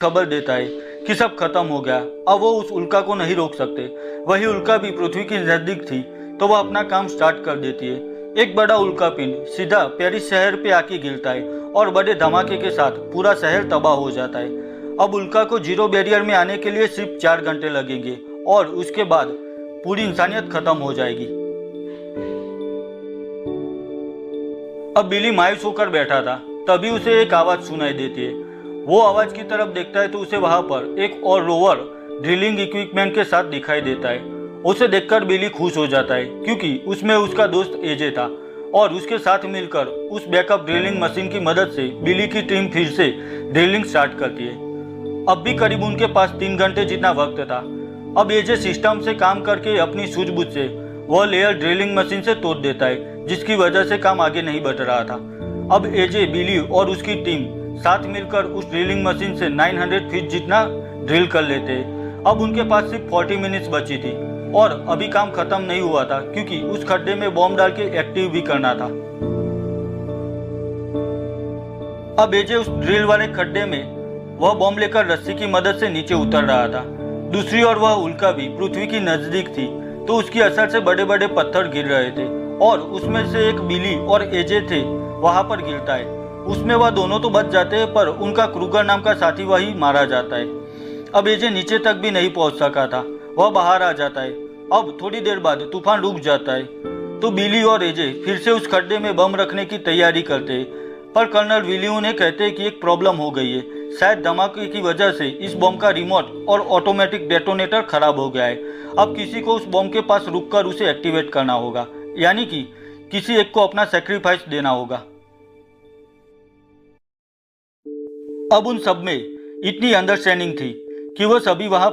खबर देता है कि सब खत्म हो गया। अब वो उस उल्का को नहीं रोक सकते। वही उल्का भी पृथ्वी के नजदीक थी तो वह अपना काम स्टार्ट कर देती है। एक बड़ा उल्का पिंड सीधा पेरिस शहर पे आके गिरता है और बड़े धमाके के साथ पूरा शहर तबाह हो जाता है। अब उल्का को जीरो बैरियर में आने के लिए सिर्फ 4 घंटे लगेंगे और उसके बाद पूरी इंसानियत खत्म हो जाएगी। अब बिली मायूस होकर बैठा था, तभी उसे एक आवाज सुनाई देती है। वो आवाज की तरफ देखता है तो उसे वहां पर एक और रोवर ड्रिलिंग इक्विपमेंट के साथ दिखाई देता है। उसे देखकर बिली खुश हो जाता है क्योंकि उसमें उसका दोस्त एजे था और उसके साथ मिलकर उस बैकअप ड्रिलिंग मशीन की मदद से बिली की टीम फिर से ड्रिलिंग स्टार्ट करती है। अब भी करीब उनके पास 3 घंटे जितना वक्त था। अब एजे सिस्टम से काम करके अपनी सूझबूझ से वह लेयर ड्रिलिंग मशीन से तोड़ देता है, जिसकी वजह से काम आगे नहीं बढ़ रहा था। अब एजे, बिली और उसकी टीम साथ मिलकर उस ड्रिलिंग मशीन से 900 फीट जितना ड्रिल कर लेते हैं। अब उनके पास सिर्फ 40 मिनट्स बची थी और अभी काम खत्म नहीं हुआ था क्योंकि उस खड्डे में बॉम्ब डाल के एक्टिव भी करना था। अब एजे उस ड्रिल वाले खड्डे में वह बॉम्ब लेकर रस्सी की मदद से नीचे उतर रहा था। दूसरी ओर वह उल्का भी पृथ्वी की नजदीक थी तो उसकी असर से बड़े बड़े पत्थर गिर रहे थे और उसमें से एक बिली और एजे थे वहां पर गिरता है। उसमें वह दोनों तो बच जाते हैं पर उनका क्रूगर नाम का साथी वही मारा जाता है। अब एजे नीचे तक भी नहीं पहुंच सका था, वह बाहर आ जाता है। अब थोड़ी देर बाद तूफान रुक जाता है तो बिली और एजे फिर से उस खड्डे में बम रखने की तैयारी करते हैं, पर कर्नल विली उन्हें कहते हैं कि एक प्रॉब्लम हो गई है। शायद धमाके की वजह से इस बम का रिमोट और ऑटोमेटिक डेटोनेटर खराब हो गया है। अब किसी को उस बम के पास रुककर उसे एक्टिवेट करना होगा, यानी कि किसी एक को अपना सैक्रिफाइस देना होगा। अब उन सब में इतनी अंडरस्टैंडिंग थी कि वो सभी वहां